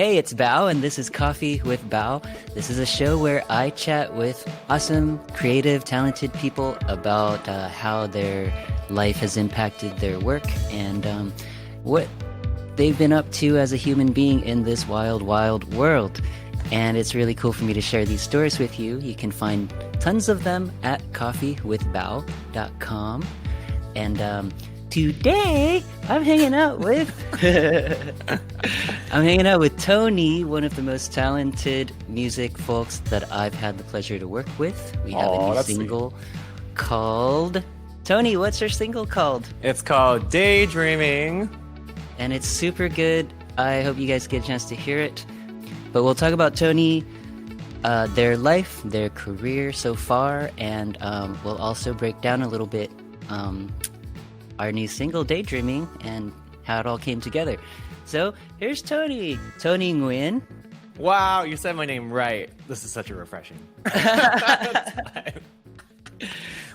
Hey, it's BAO, and this is Coffee with BAO. This is a show where I chat with awesome, creative, talented people about how their life has impacted their work and what they've been up to as a human being in this wild, wild world. And it's really cool for me to share these stories with you. You can find tons of them at coffeewithbao.com. And today I'm hanging out with Tonie, one of the most talented music folks that I've had the pleasure to work with. We have a new single called Tonie. What's your single called? It's called Daydreaming. And it's super good. I hope you guys get a chance to hear it. But we'll talk about Tonie, their life, their career so far, and we'll also break down a little bit our new single, Daydreaming, and how it all came together. So here's Tony Nguyen. Wow, you said my name right. This is such a refreshing.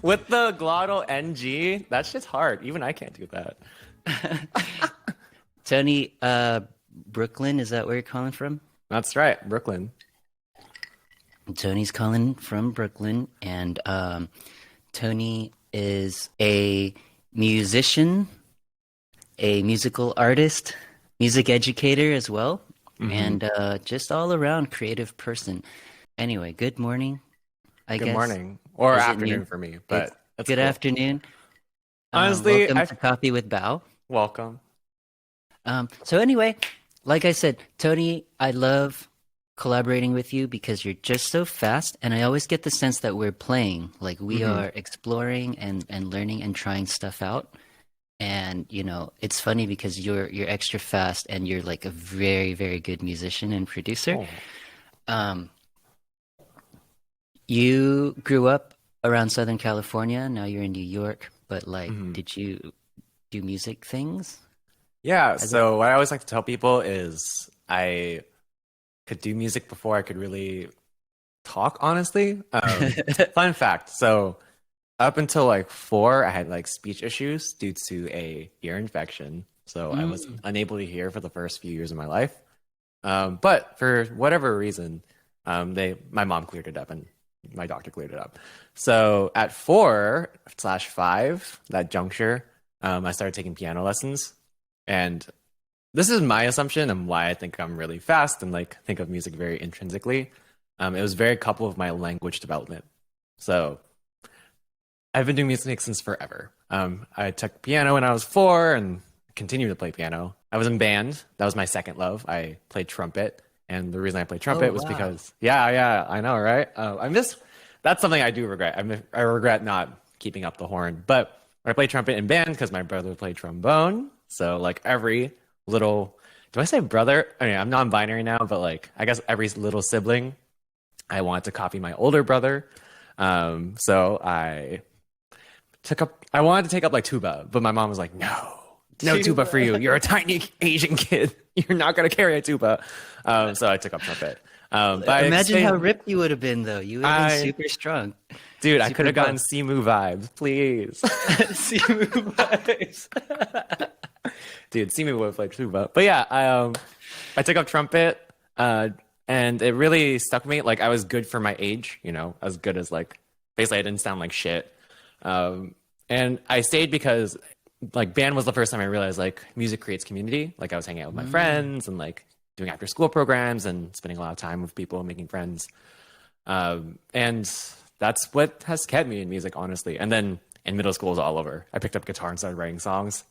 With the glottal NG, that shit's hard. Even I can't do that. Tony, Brooklyn, is that where you're calling from? That's right, Brooklyn. Tony's calling from Brooklyn, and Tony is a musician, a musical artist, music educator as well, and just all around creative person. Anyway, good morning, I guess. Good morning. Or afternoon for me, but it's good cool. Afternoon. Honestly, welcome to Coffee with BAO. Welcome. So anyway, like I said, Tony, I love collaborating with you because you're just so fast, and I always get the sense that we're playing, like we are exploring and learning and trying stuff out. And you know, it's funny because you're extra fast and you're like a very, very good musician and producer. You grew up around Southern California, now you're in New York, but like did you do music things? Yeah, so what I always like to tell people is I could do music before I could really talk, honestly. Fun fact. So up until like 4, I had like speech issues due to a ear infection. So I was unable to hear for the first few years of my life. But for whatever reason, my mom cleared it up and my doctor cleared it up. So at 4/5, that juncture, I started taking piano lessons. And this is my assumption and why I think I'm really fast and like think of music very intrinsically. It was very coupled with my language development. So I've been doing music since forever. I took piano when I was 4 and continue to play piano. I was in band. That was my second love. I played trumpet. And the reason I played trumpet was because, yeah, I know, right? That's something I do regret. I regret not keeping up the horn. But I played trumpet in band because my brother played trombone. So like every little, do I say brother? I mean, I'm non-binary now, but like I guess every little sibling, I wanted to copy my older brother. So I wanted to take up like tuba, but my mom was like, no tuba for you. You're a tiny Asian kid. You're not going to carry a tuba. So I took up trumpet. But imagine how ripped you would have been, though. You would have been super strong. Dude, I could have gotten Simu vibes, please. Simu vibes. Dude, Simu would have played tuba. But yeah, I took up trumpet, and it really stuck with me. Like, I was good for my age, you know, as good as, like, basically I didn't sound like shit. And I stayed because, like, band was the first time I realized, like, music creates community. Like, I was hanging out with my friends and, like, doing after school programs and spending a lot of time with people, making friends. And that's what has kept me in music, honestly. And then in middle school, it was all over. I picked up guitar and started writing songs.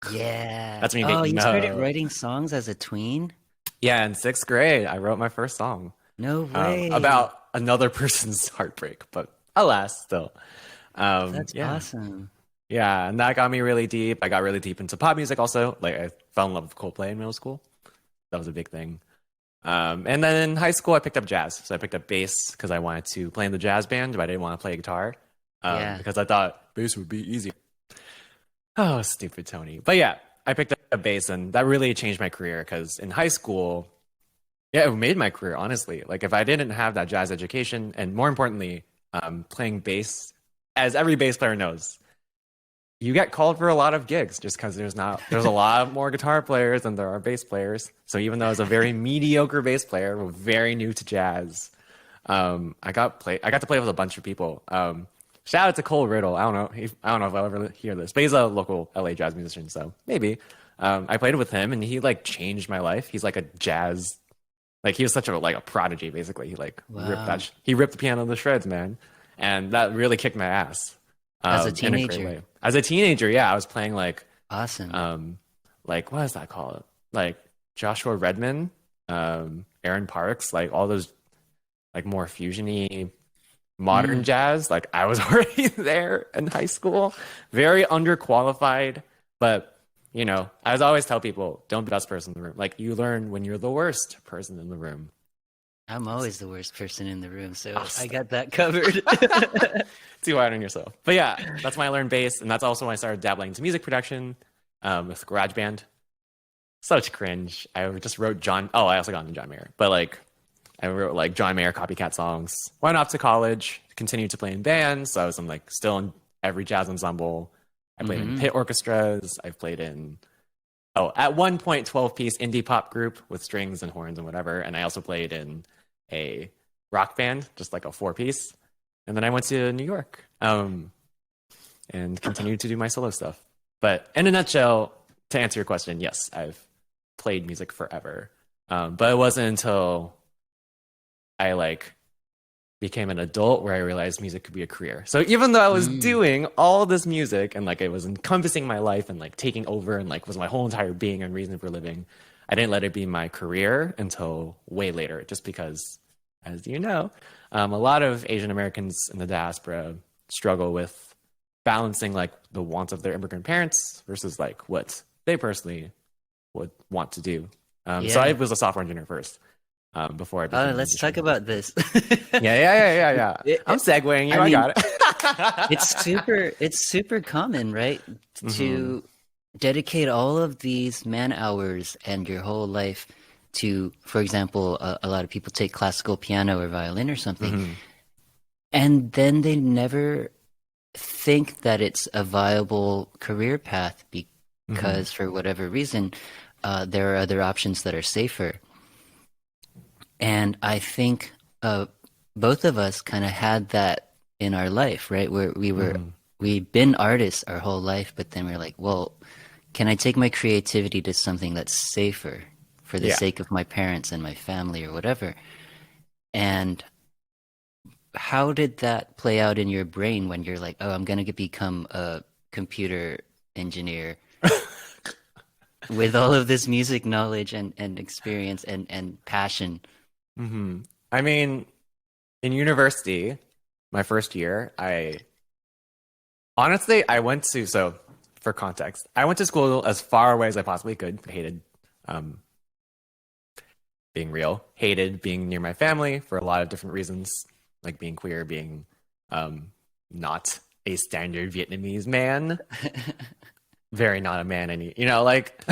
Yeah. That's when you started writing songs as a tween? Yeah, in 6th grade, I wrote my first song. No way. About another person's heartbreak, but alas, still. That's awesome. Yeah, and that got me really deep. I got really deep into pop music also. Like, I fell in love with Coldplay in middle school. That was a big thing. And then in high school, I picked up jazz. So I picked up bass because I wanted to play in the jazz band, but I didn't want to play guitar because I thought bass would be easier. Oh, stupid Tony. But yeah, I picked up bass, and that really changed my career because in high school, yeah, it made my career, honestly. Like, if I didn't have that jazz education, and more importantly, playing bass, as every bass player knows, you get called for a lot of gigs just because there's a lot more guitar players than there are bass players. So even though I was a very mediocre bass player, very new to jazz, I got to play with a bunch of people. Shout out to Cole Riddle. I don't know if I'll ever hear this, but he's a local LA jazz musician, so maybe. I played with him, and he like changed my life. He's like a jazz, like he was such a prodigy. Basically, he like Wow. he ripped the piano to shreds, man, and that really kicked my ass. As a In a great teenager. way. As a teenager, yeah, I was playing Awesome. like what is that called? Like Joshua Redman, Aaron Parks, like all those like more fusiony modern Mm. jazz. Like I was already there in high school, very underqualified, but as I always tell people, don't be the best person in the room. Like you learn when you're the worst person in the room. I'm always the worst person in the room, so Oh, I stop. got that covered. Too hard on yourself. But yeah, that's when I learned bass, and that's also when I started dabbling into music production with GarageBand. Such cringe. I just wrote John. Oh, I also got into John Mayer, but like I wrote like John Mayer copycat songs. Went off to college, continued to play in bands. So I was in like still in every jazz ensemble. I played in Hmm. pit orchestras. I've played in at one point 12-piece indie pop group with strings and horns and whatever. And I also played in a rock band, just like a 4-piece. And then I went to New York and continued to do my solo stuff. But in a nutshell, to answer your question, yes, I've played music forever. But it wasn't until I like became an adult where I realized music could be a career. So even though I was Mm. doing all this music and like it was encompassing my life and like taking over and like was my whole entire being and reason for living, I didn't let it be my career until way later, just because, as you know, a lot of Asian Americans in the diaspora struggle with balancing like the wants of their immigrant parents versus like what they personally would want to do. So I Yeah. was a software engineer first before I Oh, became a let's talk musician. about this. Yeah. I'm It- segueing you. I I mean, got it's it. super common, right? Hmm. To dedicate all of these man hours and your whole life to, for example, a lot of people take classical piano or violin or something, Hmm. and then they never think that it's a viable career path Hmm. because for whatever reason, there are other options that are safer. And I think both of us kind of had that in our life, right? Where Hmm. we've been artists our whole life, but then we're like, well, can I take my creativity to something that's safer for the Yeah. sake of my parents and my family or whatever? And how did that play out in your brain when you're like, oh, I'm gonna become a computer engineer with all of this music knowledge and experience and passion? Hmm. I mean, in university, my first year, I went to, so for context, I went to school as far away as I possibly could. Hated um, being real, hated being near my family for a lot of different reasons, like being queer, being not a standard Vietnamese man, very not a man any, like.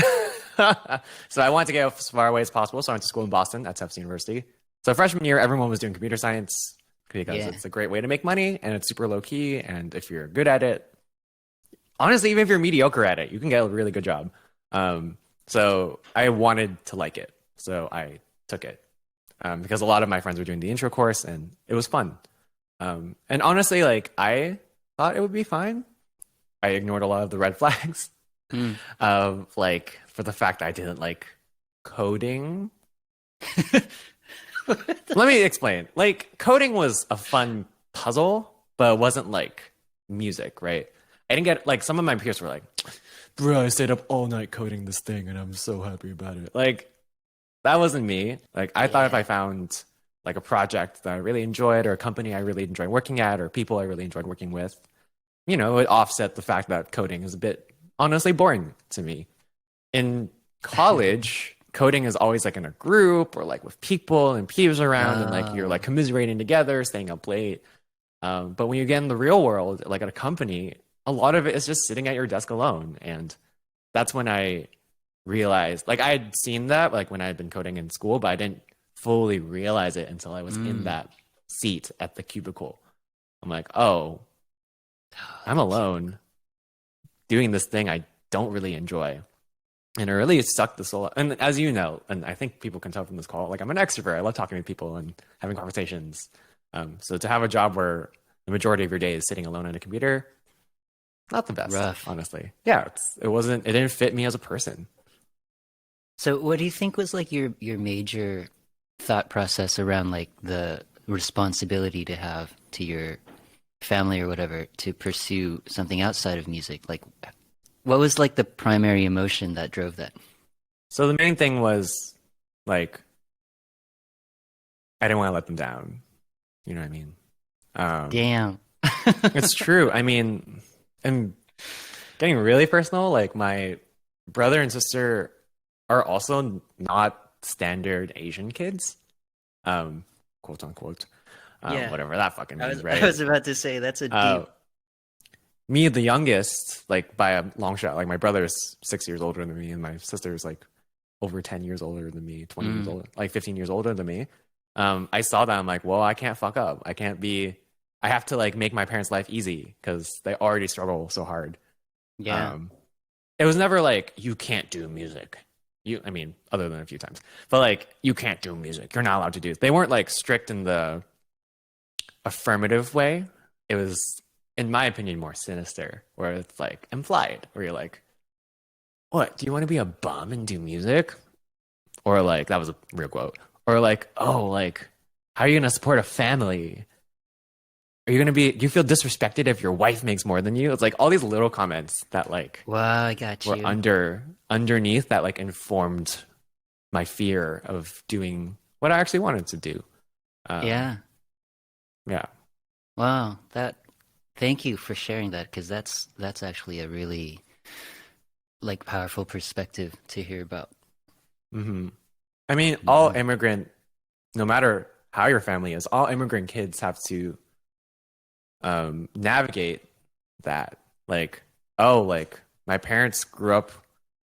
So I wanted to get as far away as possible. So I went to school in Boston at Tufts University. So freshman year, everyone was doing computer science because Yeah. it's a great way to make money and it's super low key. And if you're good at it, honestly, even if you're mediocre at it, you can get a really good job. So I wanted to like it. So I took it because a lot of my friends were doing the intro course and it was fun. And honestly, like I thought it would be fine. I ignored a lot of the red flags Mm. of like for the fact I didn't like coding. Let me explain. Like coding was a fun puzzle, but it wasn't like music, right? I didn't get like some of my peers were like, "Bro, I stayed up all night coding this thing, and I'm so happy about it." Like that wasn't me. Like I thought if I Yeah. found like a project that I really enjoyed, or a company I really enjoyed working at, or people I really enjoyed working with, it would offset the fact that coding is a bit honestly boring to me. In college, coding is always like in a group or like with people and peers around, and like you're like Oh, commiserating together, staying up late. But when you get in the real world, like at a company, a lot of it is just sitting at your desk alone. And that's when I realized, like, I had seen that, like, when I had been coding in school, but I didn't fully realize it until I was in mm. that seat at the cubicle. I'm like, oh, Oh, I'm that's alone. doing this thing I don't really enjoy. And it really sucked the soul. And as you know, and I think people can tell from this call, like I'm an extrovert. I love talking to people and having conversations. So to have a job where the majority of your day is sitting alone on a computer, not the best, Rough. honestly. Yeah, it didn't fit me as a person. So what do you think was like your major thought process around like the responsibility to have to your family or whatever to pursue something outside of music? Like what was like the primary emotion that drove that? So the main thing was like I didn't want to let them down. You know what I mean? Damn. It's true. I mean, I'm getting really personal. Like my brother and sister are also not standard Asian kids, quote unquote. Yeah. Whatever that fucking I means, was right? I was about to say that's a Uh, deep. Me, the youngest, like by a long shot. Like my brother's 6 years older than me, and my sister's like over 10 years older than me, 20 years Mm, older, like 15 years older than me. I saw that. I'm like, well, I can't fuck up. I can't be. I have to like make my parents' life easy because they already struggle so hard. yeah. Um, it was never like you can't do music. I mean, other than a few times, but like you can't do music. You're not allowed to do it. They weren't like strict in the affirmative way. It was, in my opinion, more sinister, where it's like implied, where you're like, "What? Do you want to be a bum and do music?" Or like that was a real quote. Or like, "Oh, like, how are you gonna support a family? Are you gonna be? Do you feel disrespected if your wife makes more than you?" It's like all these little comments that like Wow, I got were you. underneath that like informed my fear of doing what I actually wanted to do. Um, Yeah. yeah. Wow. That thank you for sharing that because that's actually a really like powerful perspective to hear about. hmm I mean, all Mhm. immigrant, no matter how your family is, all immigrant kids have to navigate that. Like, oh, like my parents grew up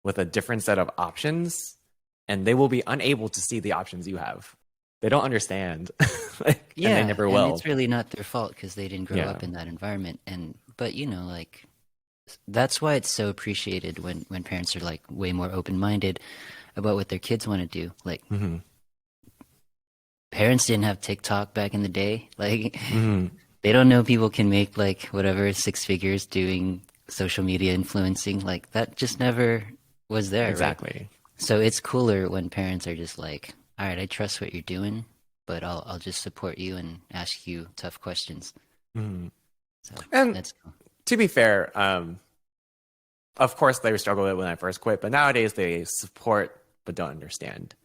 with a different set of options, and they will be unable to see the options you have. They don't understand, like, and they Yeah, never and it's will. really not their fault because they didn't grow Yeah. up in that environment. And but you know, like that's why it's so appreciated when parents are like way more open-minded about what their kids want to do. Like hmm parents didn't have TikTok back in the day. Like hmm they don't know people can make like whatever six figures doing social media influencing. Like that just never was there, right? Exactly. So it's cooler when parents are just like, "All right, I trust what you're doing, but I'll just support you and ask you tough questions." hmm So And that's cool. to be fair, of course they struggled with it when I first quit, but nowadays they support but don't understand.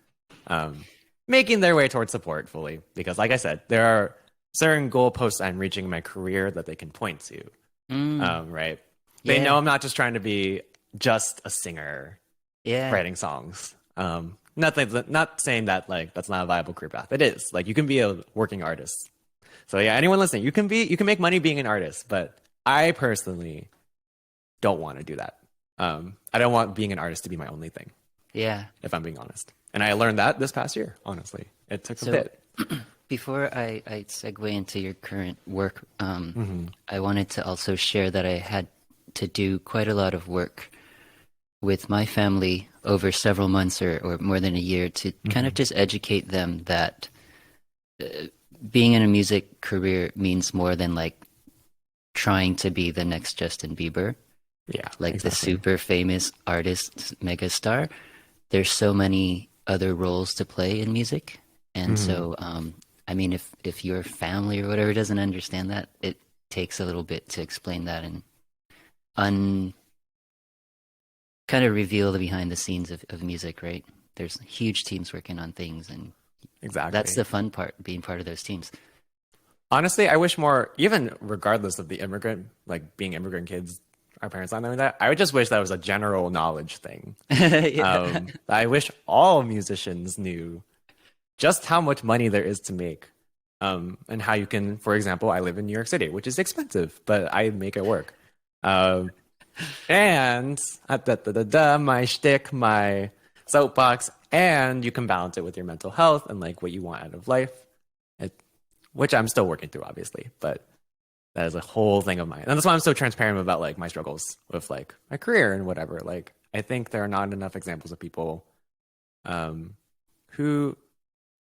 Um, Making their way towards support fully because, like I said, there are certain goalposts I'm reaching in my career that they can point to. Mm, Right? They know yeah, I'm not just trying to be just a singer yeah. writing songs. Not saying that like that's not a viable career path. It is. Like you can be a working artist. So yeah, anyone listening, you can make money being an artist, but I personally don't want to do that. I don't want being an artist to be my only thing, Yeah. if I'm being honest. And I learned that this past year, honestly. It took a So bit. before I segue into your current work, hmm I wanted to also share that I had to do quite a lot of work with my family over several months or more than a year to kind of hmm just educate them that being in a music career means more than like trying to be the next Justin Bieber, Yeah, like the exactly. super famous artist megastar. There's so many other roles to play in music. And hmm so, I mean, if your family or whatever doesn't understand that, it takes a little bit to explain that and un kind of reveal the behind the scenes of music, right? There's huge teams working on things, and that's Exactly. the fun part, being part of those teams. Honestly, I wish more, even regardless of the immigrant, like being immigrant kids, our parents not knowing that, I would just wish that was a general knowledge thing. Yeah. I wish all musicians knew just how much money there is to make. And how you can, for example, I live in New York City, which is expensive, but I make it work. Um, and my shtick, my soapbox, and you can balance it with your mental health and like what you want out of life, it, which I'm still working through, obviously. But That is a whole thing of mine. And that's why I'm so transparent about like my struggles with like my career and whatever. Like I think there are not enough examples of people who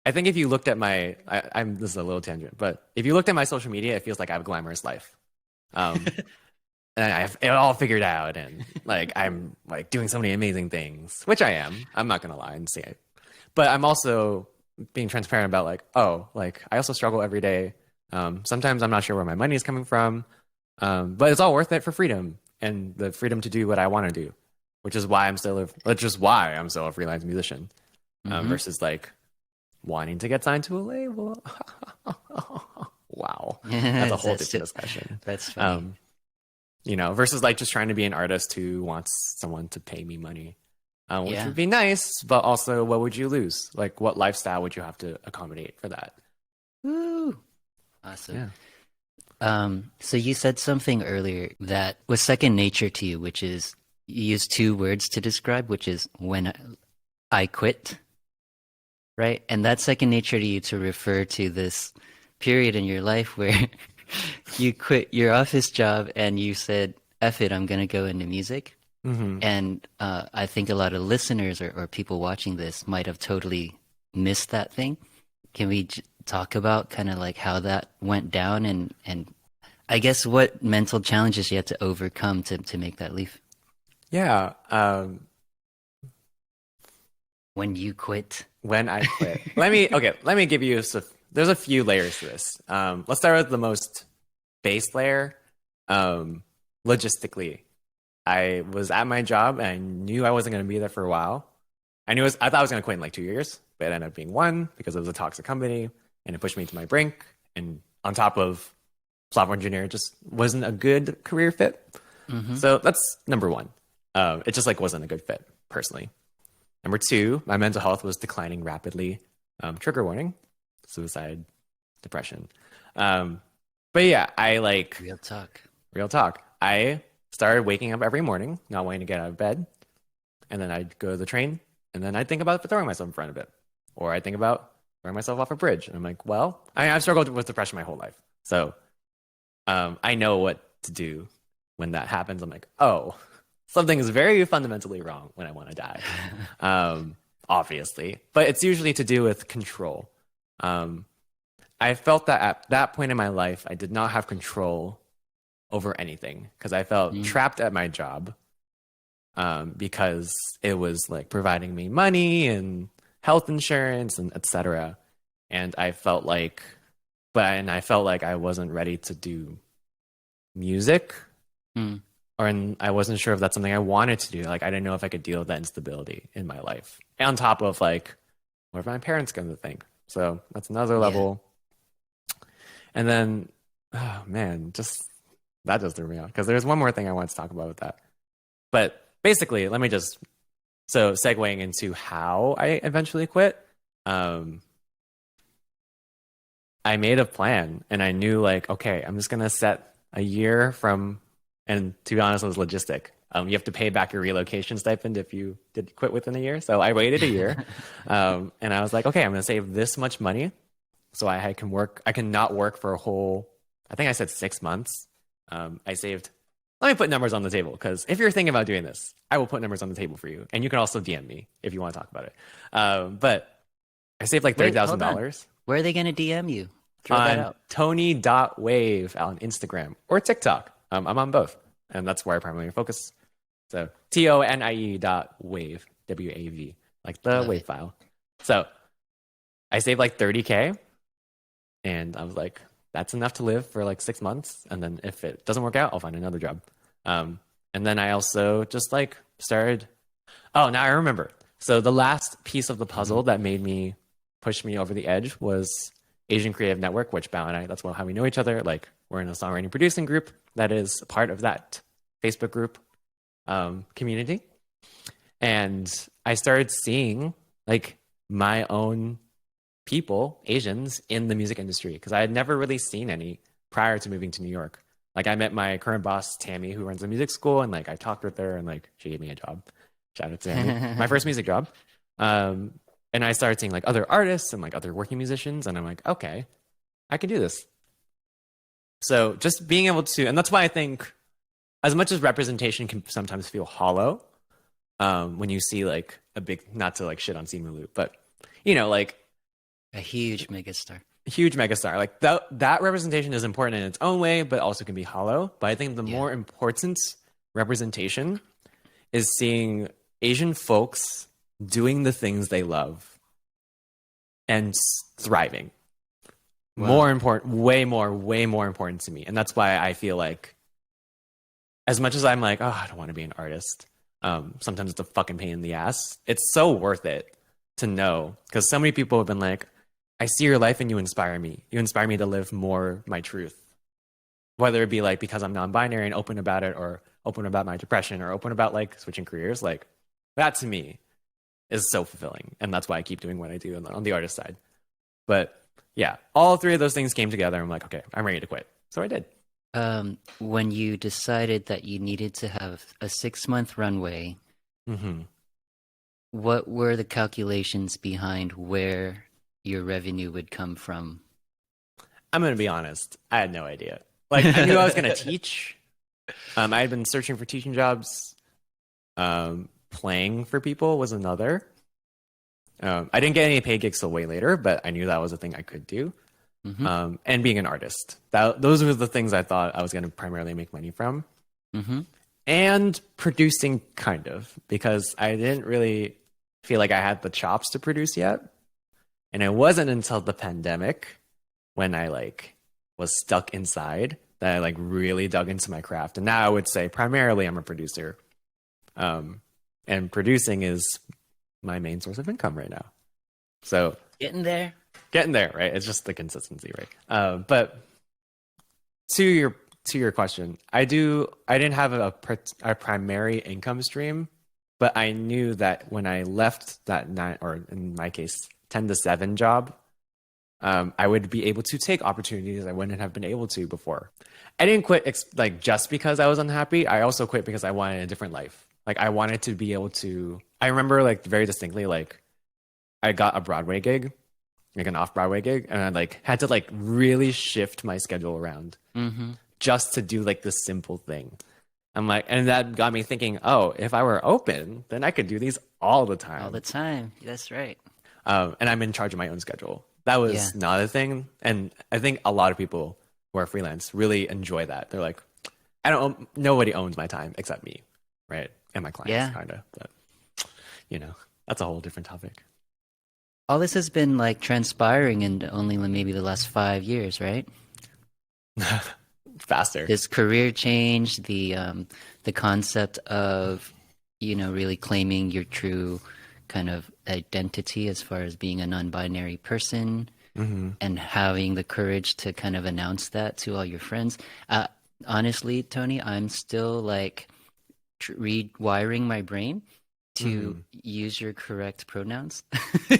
I think if you looked at I'm this is a little tangent, but if you looked at my social media, it feels like I have a glamorous life. Um, and I have it all figured out, and like I'm like doing so many amazing things, which I am. I'm not gonna lie and say it, but I'm also being transparent about like, oh, like I also struggle every day. Sometimes I'm not sure where my money is coming from, but it's all worth it for freedom and the freedom to do what I want to do, which is why I'm still a freelance musician, versus like wanting to get signed to a label. Wow, that's a whole different discussion. That's funny. Versus like just trying to be an artist who wants someone to pay me money, which Yeah. would be nice, but also what would you lose? Like what lifestyle would you have to accommodate for that? Woo. Awesome. Yeah. So you said something earlier that was second nature to you, which is you used two words to describe, which is when I quit, right? And that's second nature to you to refer to this period in your life where you quit your office job and you said, F it, I'm going to go into music. Mm-hmm. And I think a lot of listeners or people watching this might have totally missed that thing. Can we talk about kind of like how that went down and I guess what mental challenges you had to overcome to make that leap? Yeah. When you quit. When I quit. Let me give you there's a few layers to this. Let's start with the most base layer. Logistically, I was at my job and I knew I wasn't going to be there for a while. I thought I was going to quit in like 2 years, but it ended up being one because it was a toxic company and it pushed me to my brink. And on top of software engineer, just wasn't a good career fit. Mm-hmm. So that's number one. It just like wasn't a good fit personally. Number two, my mental health was declining rapidly. Trigger warning, suicide, depression. But yeah, I like Real talk. I started waking up every morning, not wanting to get out of bed. And then I'd go to the train and then I'd think about throwing myself in front of it. Or I'd think about throwing myself off a bridge. And I'm like, well, I've struggled with depression my whole life. So I know what to do when that happens. I'm like, oh, something is very fundamentally wrong when I want to die. Obviously. But it's usually to do with control. I felt that at that point in my life, I did not have control over anything because I felt trapped at my job because it was like providing me money and health insurance and etc. And I felt like I wasn't ready to do music. And I wasn't sure if that's something I wanted to do. Like, I didn't know if I could deal with that instability in my life. And on top of like, what are my parents going to think? So that's another level. And then, oh man, that just threw me off because there's one more thing I want to talk about with that. But basically, segueing into how I eventually quit. I made a plan and I knew like, okay, I'm just going to set a year from, and to be honest, it was logistic. You have to pay back your relocation stipend if you did quit within a year. So I waited a year and I was like, okay, I'm going to save this much money so I can work. I can not work for a whole, I think I said 6 months. I saved, let me put numbers on the table because if you're thinking about doing this, I will put numbers on the table for you. And you can also DM me if you want to talk about it. But I saved like $30,000. Where are they going to DM you? Throw that out. Tony.wave on Instagram or TikTok. I'm on both. And that's where I primarily focus. So TONIE.wave, WAV, like the wave file. So I saved like 30K. And I was like, that's enough to live for like 6 months. And then if it doesn't work out, I'll find another job. And then I also just like started. Oh, now I remember. So the last piece of the puzzle that push me over the edge was Asian Creative Network, which BAO and I, that's how we know each other. Like we're in a songwriting producing group that is part of that Facebook group community. And I started seeing like my own people, Asians, in the music industry because I had never really seen any prior to moving to New York. Like I met my current boss, Tammy, who runs a music school, and like I talked with her and like she gave me a job. Shout out to Tammy. My first music job. And I started seeing like other artists and like other working musicians, and I'm like, okay, I can do this. So just being able to, and that's why I think as much as representation can sometimes feel hollow, when you see like a big, not to like shit on Simu Liu, but like A huge megastar. a huge megastar, like that representation is important in its own way, but also can be hollow. But I think the Yeah. more important representation is seeing Asian folks doing the things they love and thriving. Wow. More important, way more important to me. And that's why I feel like, as much as I'm like, oh, I don't want to be an artist, sometimes it's a fucking pain in the ass. It's so worth it to know, because so many people have been like, I see your life and you inspire me. You inspire me to live more my truth. Whether it be like because I'm non-binary and open about it, or open about my depression, or open about like switching careers, like that to me is so fulfilling. And that's why I keep doing what I do on the artist side. But yeah, all three of those things came together. I'm like, okay, I'm ready to quit. So I did. When you decided that you needed to have a 6-month runway, Mm-hmm. what were the calculations behind where your revenue would come from? I'm going to be honest. I had no idea. Like, I knew I was going to teach. I had been searching for teaching jobs. Playing for people was another. I didn't get any paid gigs till way later, but I knew that was a thing I could do. Mm-hmm. And being an artist. Those were the things I thought I was going to primarily make money from. Mm-hmm. And producing, kind of, because I didn't really feel like I had the chops to produce yet. And it wasn't until the pandemic, when I like was stuck inside, that I like really dug into my craft. And now I would say primarily I'm a producer. And producing is my main source of income right now. So Getting there. getting there, right? It's just the consistency, right? But to your question, I didn't have a primary income stream, but I knew that when I left that 9, or in my case 10 to 7 job, I would be able to take opportunities I wouldn't have been able to before. I didn't quit like just because I was unhappy. I also quit because I wanted a different life. Like I wanted to be able to. I remember like very distinctly, like I got a Broadway gig, like an off-Broadway gig, and I like had to like really shift my schedule around Mm-hmm. just to do like this simple thing. I'm like, and that got me thinking, oh, if I were open, then I could do these all the time. All the time. That's right. And I'm in charge of my own schedule. That was Yeah. not a thing. And I think a lot of people who are freelance really enjoy that. They're like, nobody owns my time except me, right? And my clients, Yeah. kind of. But, that's a whole different topic. All this has been like transpiring in only maybe the last 5 years, right? Faster. This career change, the concept of really claiming your true kind of identity as far as being a non-binary person, Mm-hmm. and having the courage to kind of announce that to all your friends. Honestly, Tony, I'm still like rewiring my brain to use your correct pronouns.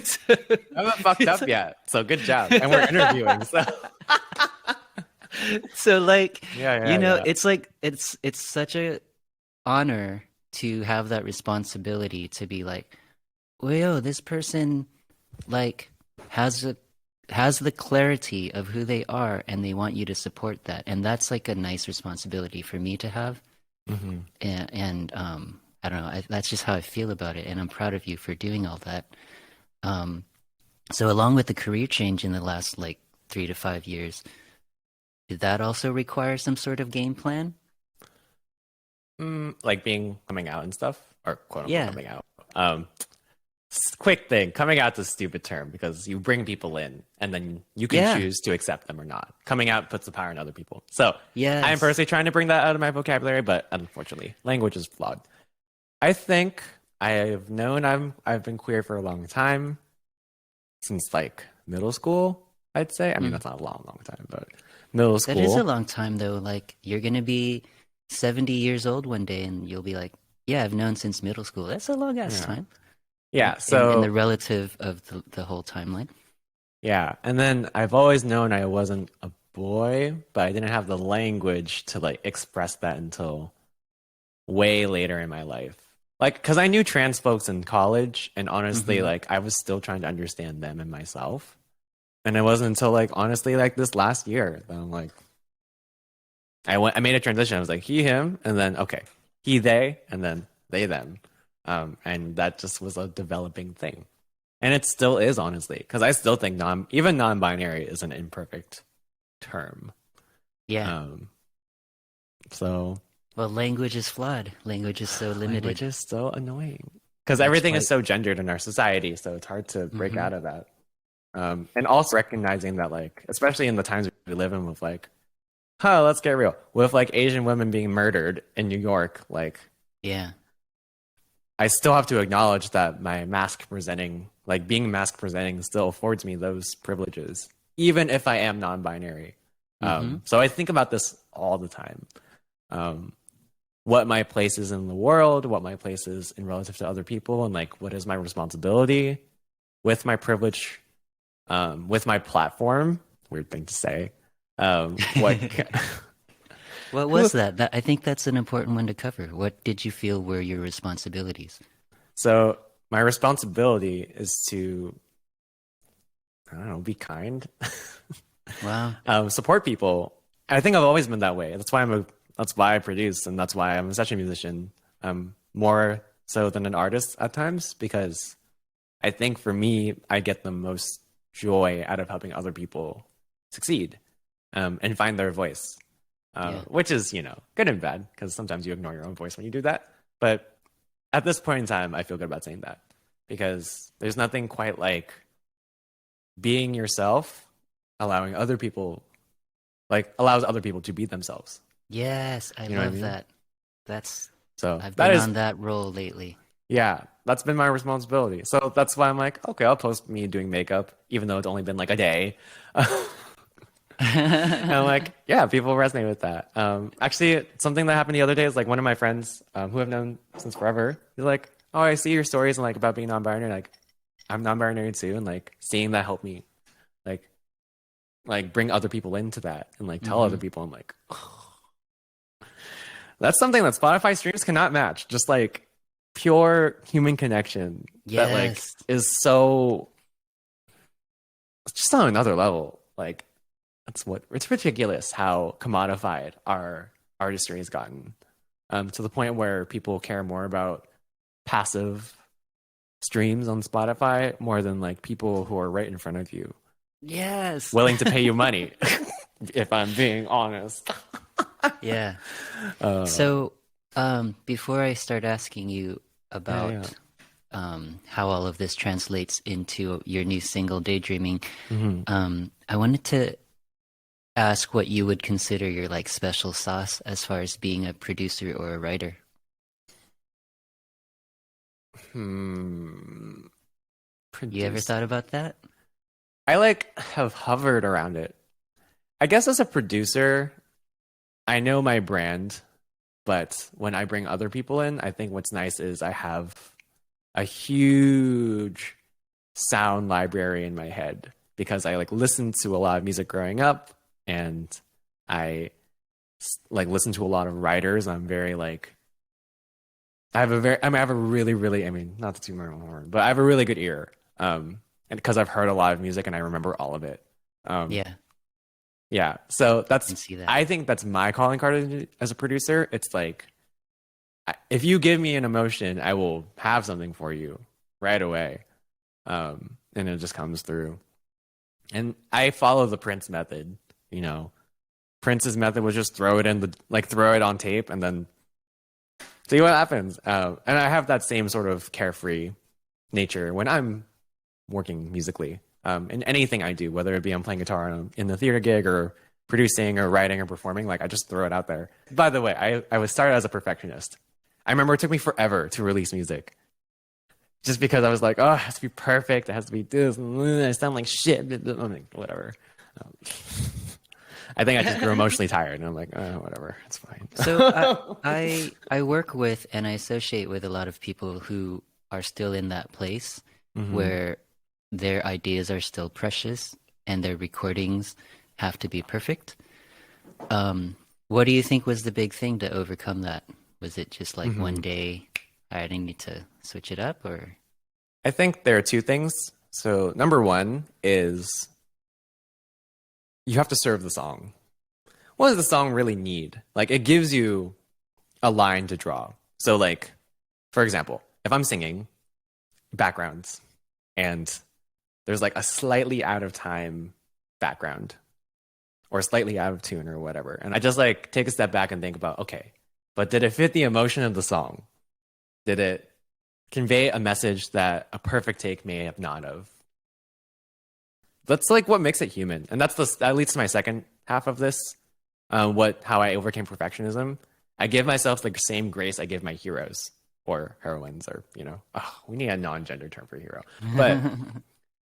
So- I haven't fucked up yet. So good job. And we're interviewing. So So like, yeah. it's like it's such a honor to have that responsibility to be like, well, yo, this person like has the clarity of who they are, and they want you to support that, and that's like a nice responsibility for me to have. Mm-hmm. And I don't know, that's just how I feel about it, and I'm proud of you for doing all that. So along with the career change in the last like 3 to 5 years, did that also require some sort of game plan? Like coming out and stuff, or quote unquote Yeah. coming out. Quick thing, coming out's a stupid term because you bring people in and then you can Yeah. choose to accept them or not. Coming out puts the power in other people. So Yes. I'm personally trying to bring that out of my vocabulary, but unfortunately, language is flawed. I think I've been queer for a long time, since like middle school, I'd say. I mean, that's not a long time, but middle school. That is a long time though. Like you're gonna be 70 years old one day, and you'll be like, "Yeah, I've known since middle school." That's a long ass Yeah. time. Yeah, so in the relative of the whole timeline. yeah, and then I've always known I wasn't a boy, but I didn't have the language to like express that until way later in my life. Like, because I knew trans folks in college, and honestly, like I was still trying to understand them and myself. And it wasn't until like honestly like this last year that I'm like, I made a transition. I was like he, him, and then okay, he, they, and then they, them, and that just was a developing thing, and it still is honestly because I still think even non-binary is an imperfect term. Yeah. Um, so Well, language is flawed. Language is so language limited. is so annoying because That's everything why. is so gendered in our society, so it's hard to break Hmm. out of that. And also recognizing that, like, especially in the times we live in, with like, huh, let's get real, with like Asian women being murdered in New York, like, Yeah. I still have to acknowledge that my mask presenting, like being mask presenting, still affords me those privileges, even if I am non-binary. Hmm. So I think about this all the time. Um, what my place is in the world, what my place is in relative to other people, and like what is my responsibility with my privilege, with my platform. Weird thing to say. What? What was that? I think that's an important one to cover. What did you feel were your responsibilities? So my responsibility is to, I don't know, be kind, Wow. support people. I think I've always been that way. That's why I produce, and that's why I'm such a musician. More so than an artist at times, because I think for me, I get the most joy out of helping other people succeed, and find their voice, Yeah. which is, good and bad, because sometimes you ignore your own voice when you do that. But at this point in time, I feel good about saying that, because there's nothing quite like being yourself, allowing other people, like allows other people to be themselves. Yes, I You know what I love mean? that. That's So I've that been is, on that role lately. yeah, that's been my responsibility. So that's why I'm like, okay, I'll post me doing makeup, even though it's only been like a day. And I'm like, yeah, people resonate with that. Actually, something that happened the other day is like one of my friends, who I've known since forever. He's like, "Oh, I see your stories and like about being non-binary. Like, I'm non-binary too, and like seeing that help me, like, bring other people into that and like tell other Hmm. people." I'm like, that's something that Spotify streams cannot match. Just like pure human connection that like Yes. is so, it's just on another level. Like, it's ridiculous how commodified our artistry has gotten, to the point where people care more about passive streams on Spotify more than like people who are right in front of you, Yes. willing to pay you money. If I'm being honest. Yeah. uh, So, before I start asking you yeah, yeah. about how all of this translates into your new single, Daydreaming, Hmm. I wanted to ask what you would consider your like special sauce as far as being a producer or a writer. Hmm. You ever thought Producing. about that? I like have hovered around it. I guess as a producer, I know my brand, but when I bring other people in, I think what's nice is I have a huge sound library in my head, because I like listened to a lot of music growing up, and I like listen to a lot of writers. I'm very like, I have a really, really, I mean, not to toot my own horn, but I have a really good ear. And because I've heard a lot of music and I remember all of it. Um, Yeah, yeah. So I can see that. I think that's my calling card as a producer. It's like, if you give me an emotion, I will have something for you right away. And it just comes through. And I follow the Prince method. You know, Prince's method was just throw it on tape and then see what happens. And I have that same sort of carefree nature when I'm working musically. In anything I do, whether it be I'm playing guitar in the theater gig, or producing or writing or performing, like I just throw it out there. By the way, I was started as a perfectionist. I remember it took me forever to release music, just because I was like, oh, it has to be perfect. It has to be this. I sound like shit. I'm like, whatever. Um, I think I just grew emotionally tired, and I'm like, oh, whatever, it's fine. So I work with and I associate with a lot of people who are still in that place Hmm. where their ideas are still precious and their recordings have to be perfect. What do you think was the big thing to overcome that? Was it just like one Hmm. day, all right, I need to switch it up, or I think there are two things. So number one is you have to serve the song. what does the song really need? Like, it gives you a line to draw. So, like, for example, if I'm singing backgrounds and there's like a slightly out of time background or slightly out of tune or whatever, and I just like take a step back and think about, okay, but did it fit the emotion of the song? Did it convey a message that a perfect take may have not of? That's like what makes it human, and that leads to my second half of this. How I overcame perfectionism. I give myself the same grace I give my heroes or heroines, or we need a non-gender term for hero. But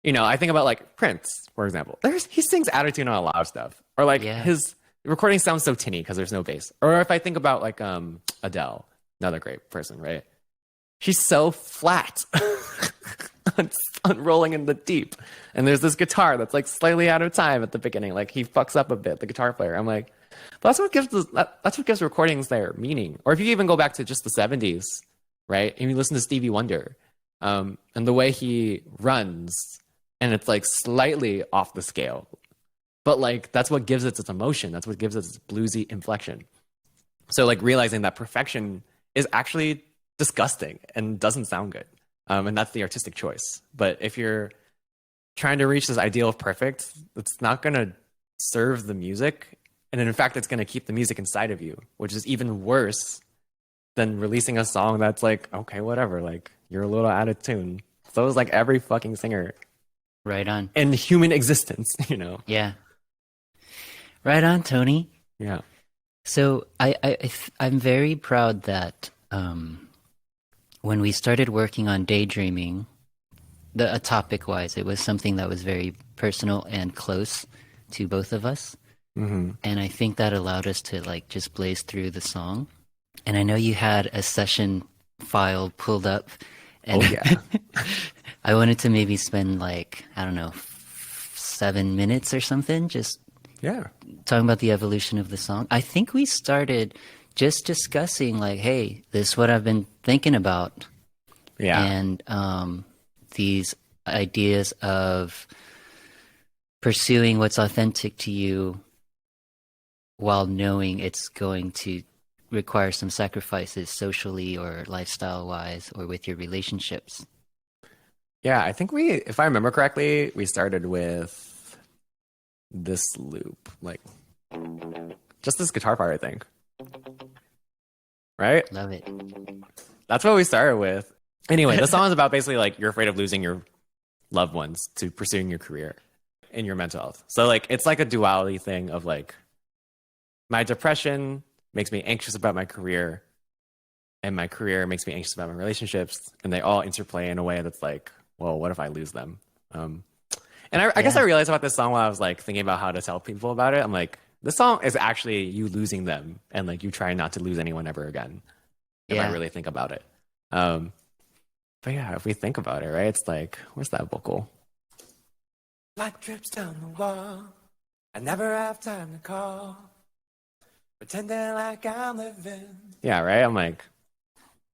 I think about like Prince, for example. He sings out of tune on a lot of stuff, or like his recording sounds so tinny because there's no bass. Or if I think about like Adele, another great person, right? She's so flat. Rolling in the deep, and there's this guitar that's like slightly out of time at the beginning, like he fucks up a bit, the guitar player. I'm like, but that's what gives recordings their meaning. Or if you even go back to just the 70s, right, and you listen to Stevie Wonder, and the way he runs, and it's like slightly off the scale, but like that's what gives it its emotion, that's what gives it its bluesy inflection. So like realizing that perfection is actually disgusting and doesn't sound good. And that's the artistic choice. But if you're trying to reach this ideal of perfect, it's not going to serve the music. And in fact, it's going to keep the music inside of you, which is even worse than releasing a song that's like, okay, whatever, like you're a little out of tune. So is like every fucking singer. Right on. In human existence, Yeah. Right on, Tony. Yeah. So I'm very proud that when we started working on Daydreaming, topic-wise, it was something that was very personal and close to both of us. Mm-hmm. And I think that allowed us to like just blaze through the song. And I know you had a session file pulled up. And I wanted to maybe spend like, I don't know, 7 minutes or something, just talking about the evolution of the song. I think we started just discussing like, hey, this is what I've been thinking about. Yeah. And these ideas of pursuing what's authentic to you while knowing it's going to require some sacrifices socially or lifestyle-wise or with your relationships. Yeah, I think if I remember correctly, we started with this loop, like just this guitar part, I think. Right? Love it. That's what we started with. Anyway, the song is about basically like you're afraid of losing your loved ones to pursuing your career and your mental health. So like it's like a duality thing of like my depression makes me anxious about my career and my career makes me anxious about my relationships, and they all interplay in a way that's like, well, what if I lose them? And I guess I realized about this song while I was like thinking about how to tell people about it. I'm like, this song is actually you losing them and like you trying not to lose anyone ever again. If I really think about it. But yeah, if we think about it, right, it's like, where's that vocal? Light drips down the wall. I never have time to call. Pretending like I'm living. Yeah, right? I'm like,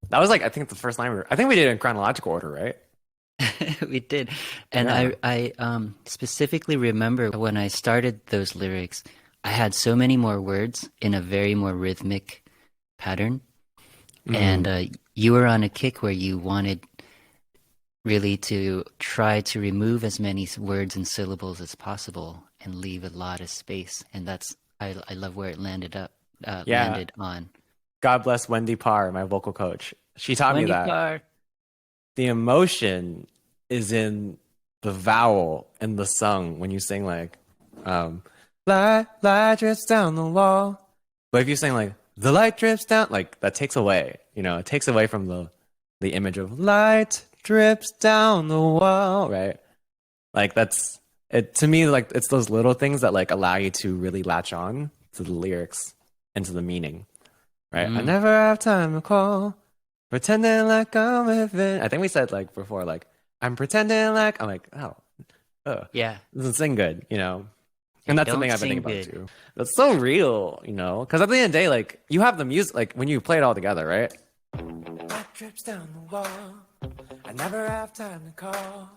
that was like, I think the first line, I think we did it in chronological order, right? We did. And I specifically remember when I started those lyrics, I had so many more words in a very more rhythmic pattern. Mm-hmm. And you were on a kick where you wanted really to try to remove as many words and syllables as possible and leave a lot of space. And that's, I love where it landed on. God bless Wendy Parr, my vocal coach. She taught me that. Parr. The emotion is in the vowel and the sung when you sing like, light drips down the wall. But if you sing like, the light drips down, like that takes away, it takes away from the image of light drips down the wall, right? Like that's it to me, like it's those little things that like allow you to really latch on to the lyrics and to the meaning, right? I never have time to call, pretending like I'm living. I think we said like before, like I'm pretending like I'm like, yeah, doesn't sing good, And that's something I've been thinking about too. That's so real, because at the end of the day, like you have the music, like when you play it all together, right? Light drips down the wall. I never have time to call.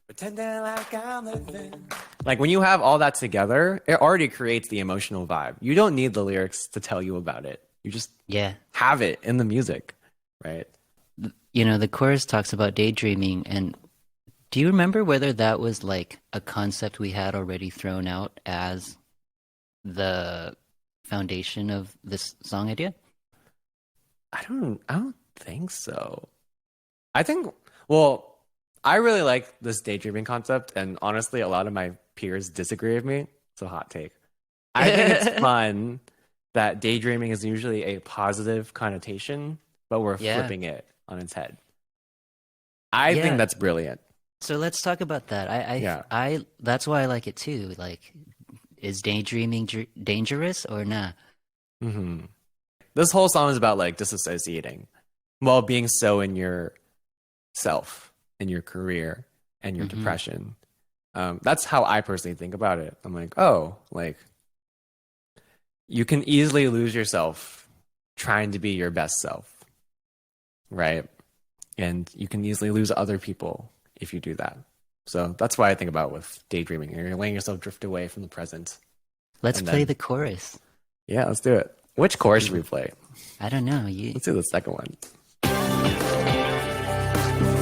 Pretending like I'm living. Like when you have all that together, it already creates the emotional vibe. You don't need the lyrics to tell you about it. You just Yeah. have it in the music, right? You know, the chorus talks about daydreaming, and do you remember whether that was like a concept we had already thrown out as the foundation of this song idea? I don't think so. I think, well, I really like this daydreaming concept, and honestly, a lot of my peers disagree with me. It's a hot take. I think it's fun that daydreaming is usually a positive connotation, but we're Yeah. flipping it on its head. I Yeah. think that's brilliant. So let's talk about that. Yeah. I that's why I like it too. Like, is daydreaming dangerous or not? hmm This whole song is about like disassociating while being so in your self, in your career, and your depression. That's how I personally think about it. I'm like, oh, like you can easily lose yourself trying to be your best self, right? And you can easily lose other people if you do that. So that's why I think about with daydreaming. You're letting yourself drift away from the present. Let's And play then- the chorus. Yeah, let's do it. Which chorus should we play? I don't know. You Let's do the second one.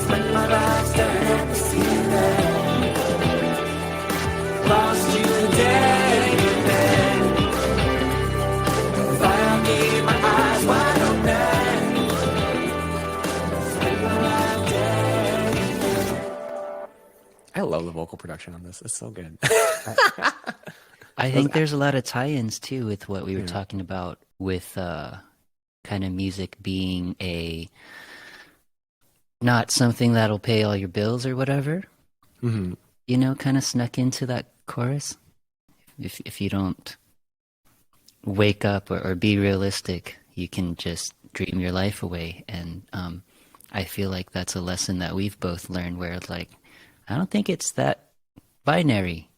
Spent my life staring at the ceiling. Lost you today. If I don't keep my eyes wide open. Spent my life daydreaming. I love the vocal production on this. It's so good. I think there's a lot of tie-ins too with what we were talking about with kind of music being not something that'll pay all your bills or whatever. hmm You know, kind of snuck into that chorus. If you don't wake up or be realistic, you can just dream your life away. And I feel like that's a lesson that we've both learned where like, I don't think it's that binary.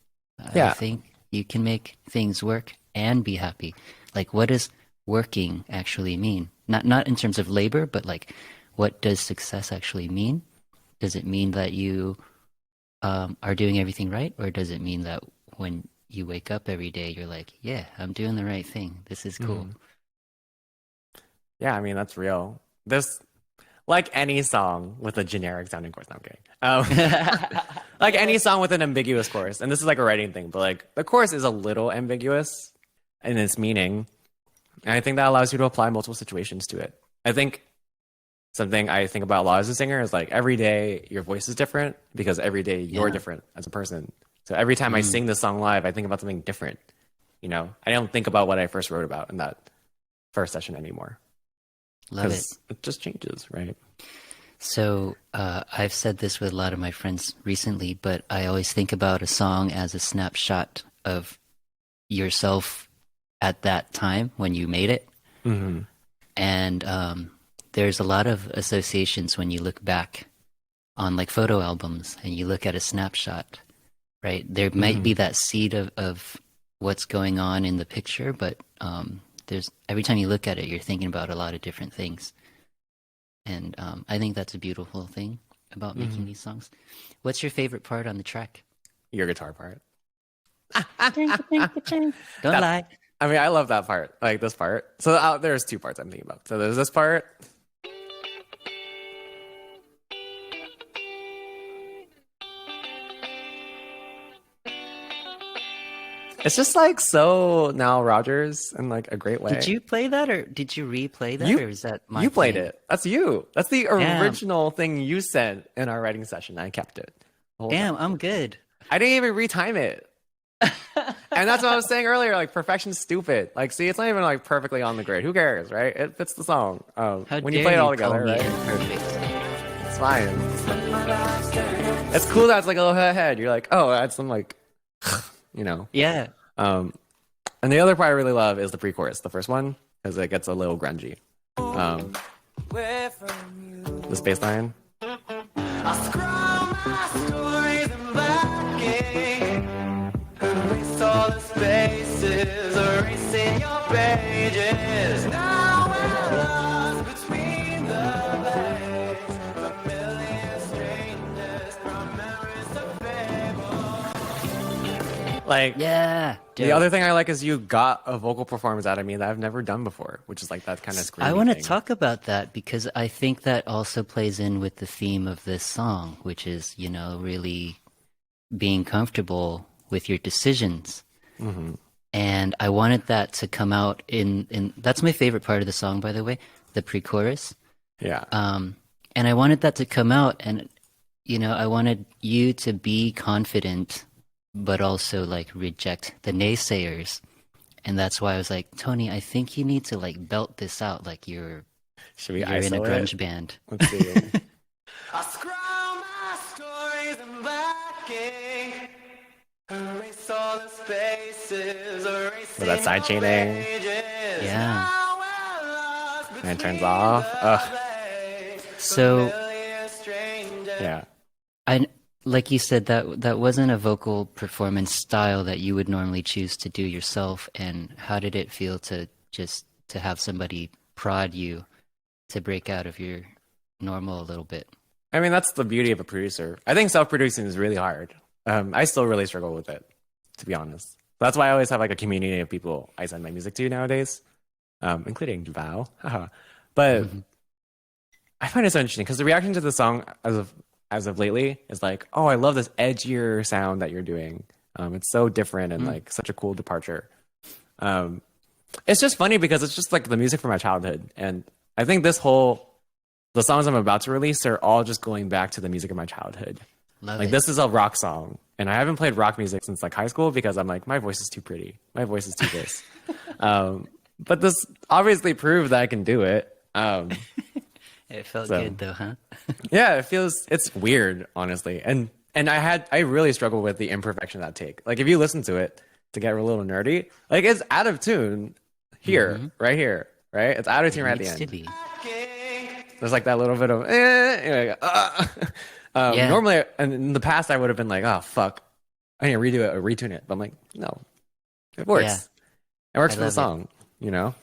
Yeah. I think you can make things work and be happy. Like, what does working actually mean? Not in terms of labor, but like, what does success actually mean? Does it mean that you are doing everything right, or does it mean that when you wake up every day, you're like, yeah, I'm doing the right thing. This is cool. Yeah, I mean, that's real. This, like any song with a generic sounding chorus. No, I'm kidding. Like any song with an ambiguous chorus. And this is like a writing thing, but like the chorus is a little ambiguous in its meaning. And I think that allows you to apply multiple situations to it. I think something I think about a lot as a singer is like every day your voice is different because every day you're Yeah. different as a person. So every time I sing this song live, I think about something different. You know, I don't think about what I first wrote about in that first session anymore. Love it. Because it just changes, right? So I've said this with a lot of my friends recently, but I always think about a song as a snapshot of yourself at that time when you made it. Mm-hmm. And there's a lot of associations when you look back on like photo albums and you look at a snapshot, right? There might be that seed of what's going on in the picture, but there's every time you look at it, you're thinking about a lot of different things. And I think that's a beautiful thing about making these songs. What's your favorite part on the track? Your guitar part. Don't lie. I mean, I love that part, like this part. So there's two parts I'm thinking about. So there's this part. It's just like so Nile Rodgers in like a great way. Did you play that or did you replay that or is that my You played thing? it. That's you. That's the Damn. original thing you said in our writing session. I kept it. the whole Damn, time. I'm good. I didn't even retime it. And that's what I was saying earlier. Like perfection's stupid. Like, see, it's not even like perfectly on the grid. Who cares, right? It fits the song. How When dare you play it all call together, me right? imperfect? It's fine. It's cool that it's like a little head. You're like, oh, that's some like, you know. Yeah. And the other part I really love is the pre-chorus, the first one, because it gets a little grungy. Where from you? This bass line. I scroll my stories in blacking. Erase all the spaces, erasing your pages. Now we're lost between the legs. Familiar strangers from memories of fable. Like, Yeah. the Dope. other thing I like is you got a vocal performance out of me that I've never done before, which is like that kind of screamy I want to thing. talk about that because I think that also plays in with the theme of this song, which is, you know, really being comfortable with your decisions. Hmm. And I wanted that to come out in that's my favorite part of the song, by the way, the pre-chorus. Yeah. And I wanted that to come out, and you know, I wanted you to be confident, but also like reject the naysayers. And that's why I was like, Tony, I think you need to like belt this out like Should we you're in a isolate grunge it? band. Let's see. I scroll my stories in black ink. Erase all the spaces, With that side chaining. Yeah. And it turns off. Ugh. So Yeah. I like you said that wasn't a vocal performance style that you would normally choose to do yourself. And how did it feel to just to have somebody prod you to break out of your normal a little bit? I mean, that's the beauty of a producer. I think self-producing is really hard. I still really struggle with it, to be honest. That's why I always have like a community of people I send my music to nowadays, including BAO. But I find it so interesting because the reaction to the song as of lately is like, oh, I love this edgier sound that you're doing. It's so different and like such a cool departure. It's just funny because it's just like the music from my childhood, and I think the songs I'm about to release are all just going back to the music of my childhood. Love Like it. this is a rock song, and I haven't played rock music since like high school because I'm like, my voice is too pretty, my voice is too this. But this obviously proved that I can do it. It felt So- good though, huh? Yeah, it's weird, honestly, and I really struggle with the imperfection of that take. Like if you listen to it to get a little nerdy, like it's out of tune here, right here, right? It's out of tune right at the Needs to end. be. There's like that little bit of Yeah. normally, and in the past I would have been like, oh fuck, I need to redo it or retune it. But I'm like, no, it works. Yeah. It works I for the love it. song, you know?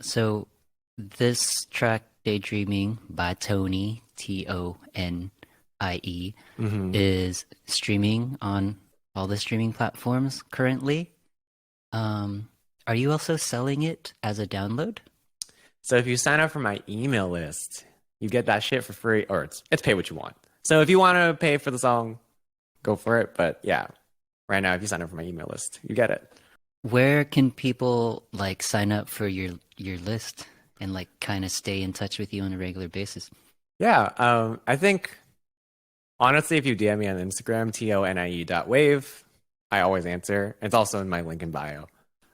So this track, Daydreaming by Tonie, Tonie, is streaming on all the streaming platforms currently. Are you also selling it as a download? So if you sign up for my email list, you get that shit for free, or it's pay what you want. So if you want to pay for the song, go for it. But yeah, right now if you sign up for my email list, you get it. Where can people like sign up for your list and like kind of stay in touch with you on a regular basis? Yeah, I think honestly, if you DM me on Instagram, tonie.wave, I always answer. It's also in my link in bio.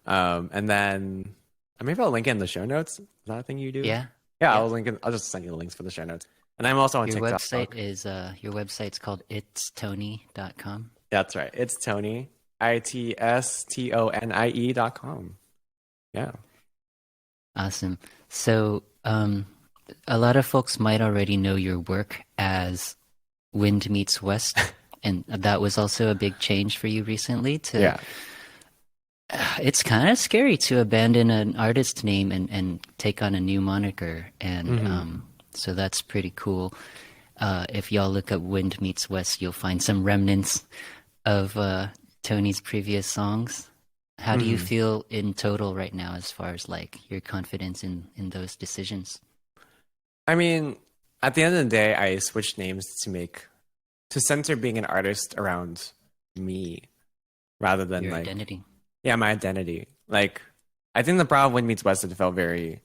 And then maybe I'll link it in the show notes. Is that a thing you do? Yeah. Yeah, I'll just send you the links for the show notes. And I'm also on Your TikTok. website is your website's called itstonie.com. That's right. It's Tonie, ITSTONIE.com. Yeah. Awesome. So, a lot of folks might already know your work as Wind Meets West, and that was also a big change for you recently. Yeah. It's kind of scary to abandon an artist name and take on a new moniker, and so that's pretty cool. If y'all look up Wind Meets West, you'll find some remnants of Tony's previous songs. How do you feel in total right now as far as like your confidence in those decisions? I mean, at the end of the day, I switched names to center being an artist around me rather than Your like, identity. yeah, my identity. Like, I think the problem with Meets West, it felt very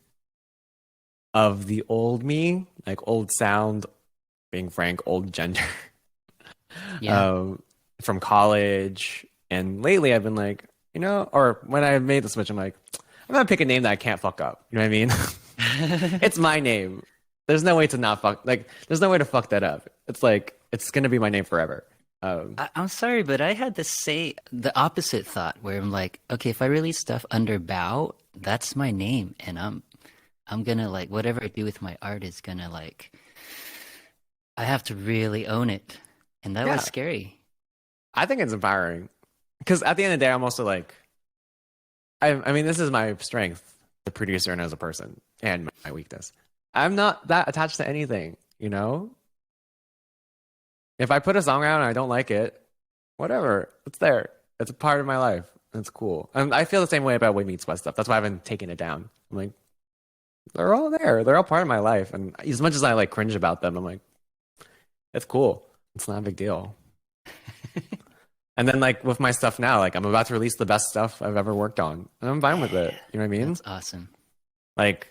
of the old me, like old sound, being frank, old gender. Yeah. From college. And lately I've been like, you know, or when I made the switch, I'm like, I'm gonna pick a name that I can't fuck up. You know what I mean? It's my name. There's no way to not fuck, like, there's no way to fuck that up. It's like, it's gonna be my name forever. I'm sorry, but I had the opposite thought where I'm like, okay, if I release stuff under BAO, that's my name, and I'm gonna like whatever I do with my art is gonna like I have to really own it, and that Yeah. was scary. I think it's empowering because at the end of the day, I'm also like, I mean, this is my strength, the producer, and as a person, and my weakness. I'm not that attached to anything, you know. If I put a song out and I don't like it, whatever, it's there. It's a part of my life. It's cool. And I feel the same way about Way Meets West stuff. That's why I haven't taken it down. I'm like, they're all there. They're all part of my life. And as much as I like cringe about them, I'm like, it's cool. It's not a big deal. And then like with my stuff now, like I'm about to release the best stuff I've ever worked on. And I'm fine with it. You know what I mean? That's awesome. Like,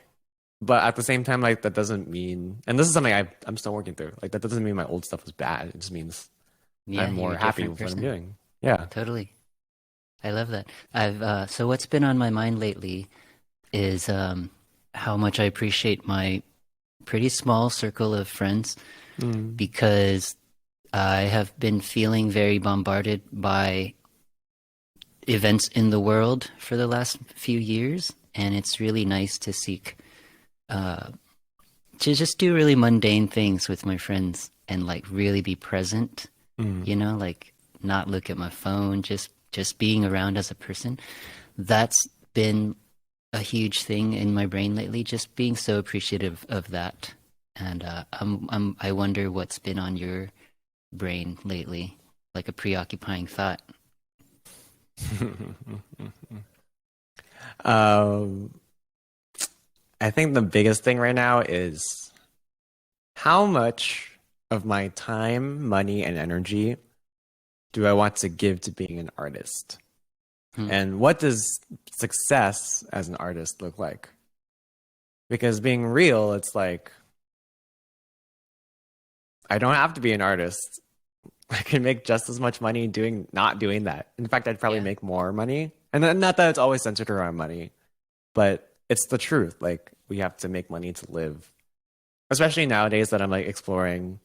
but at the same time, like that doesn't mean, and this is something I'm still working through. Like that doesn't mean my old stuff was bad. It just means Yeah, I'm more you're a happy different with what I'm person. doing. Yeah. Totally. I love that. I've so what's been on my mind lately is how much I appreciate my pretty small circle of friends Mm. because I have been feeling very bombarded by events in the world for the last few years, and it's really nice to seek uh, to just do really mundane things with my friends and like really be present, Mm. you know, like not look at my phone, just being around as a person. That's been a huge thing in my brain lately, just being so appreciative of that. And I wonder what's been on your brain lately, like a preoccupying thought. um, I think the biggest thing right now is how much of my time, money, and energy do I want to give to being an artist? Hmm. And what does success as an artist look like? Because being real, it's like I don't have to be an artist. I can make just as much money not doing that. In fact, I'd probably Yeah. make more money. And then, not that it's always centered around money, but it's the truth. Like we have to make money to live. Especially nowadays that I'm like exploring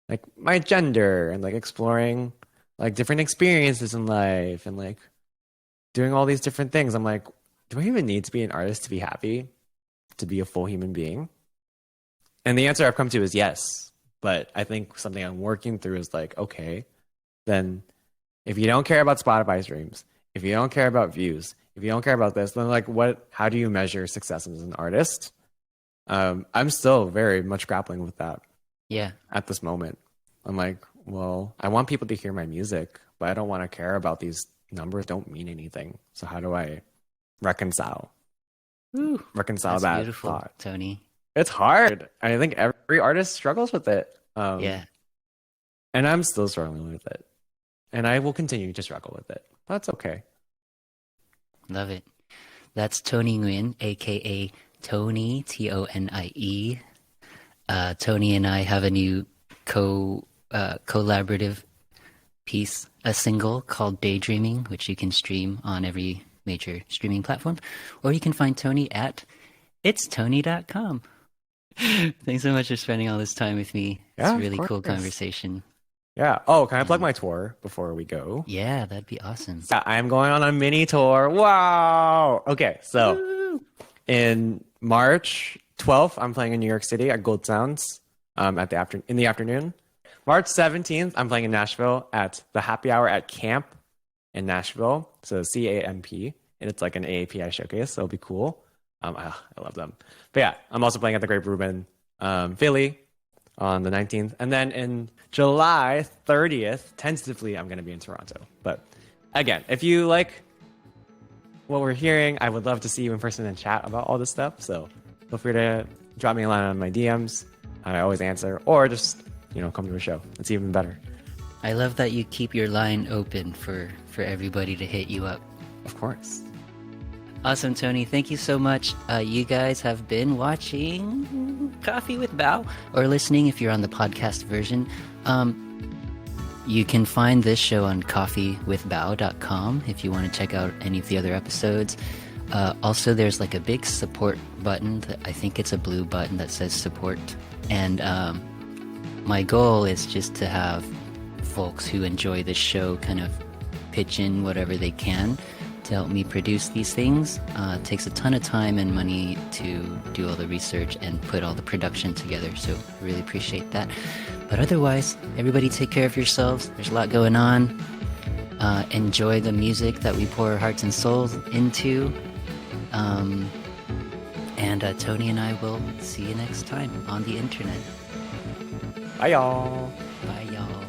like my gender and like exploring like different experiences in life and like doing all these different things. I'm like, do I even need to be an artist to be happy? To be a full human being? And the answer I've come to is yes. But I think something I'm working through is like, okay, then if you don't care about Spotify streams, if you don't care about views, if you don't care about this, then like how do you measure success as an artist? I'm still very much grappling with that Yeah. at this moment. I'm like, well, I want people to hear my music, but I don't want to care about these numbers don't mean anything. So how do I reconcile That's that beautiful, thought? Tony. It's hard. I think every artist struggles with it. Yeah. And I'm still struggling with it. And I will continue to struggle with it. That's okay. Love it. That's Tony Nguyen, aka Tonie, Tonie. Tony and I have a new collaborative piece, a single called Daydreaming, which you can stream on every major streaming platform, or you can find Tony at itstonie.com. Thanks so much for spending all this time with me. It's Yeah, a of really cool course. conversation. Yeah. Oh, can I plug my tour before we go? Yeah, that'd be awesome. Yeah, I'm going on a mini tour. Wow. Okay, so in March 12th, I'm playing in New York City at Gold Sounds in the afternoon. March 17th, I'm playing in Nashville at the Happy Hour at Camp in Nashville. So CAMP, and it's like an AAPI showcase. So it'll be cool. I love them. But yeah, I'm also playing at the Great Reuben, Philly on the 19th. And then in July 30th, tentatively, I'm going to be in Toronto. But again, if you like what we're hearing, I would love to see you in person and chat about all this stuff. So feel free to drop me a line on my DMs. I always answer. Or just, come to a show. It's even better. I love that you keep your line open for everybody to hit you up. Of course. Awesome, Tony. Thank you so much. You guys have been watching Coffee with BAO, or listening if you're on the podcast version. You can find this show on coffeewithbao.com if you want to check out any of the other episodes. Also, there's like a big support button. I think it's a blue button that says support. And my goal is just to have folks who enjoy this show kind of pitch in whatever they can to help me produce these things. It takes a ton of time and money to do all the research and put all the production together, so I really appreciate that. But otherwise, everybody take care of yourselves. There's a lot going on. Enjoy the music that we pour our hearts and souls into. And Tony and I will see you next time on the internet. Bye, y'all. Bye, y'all.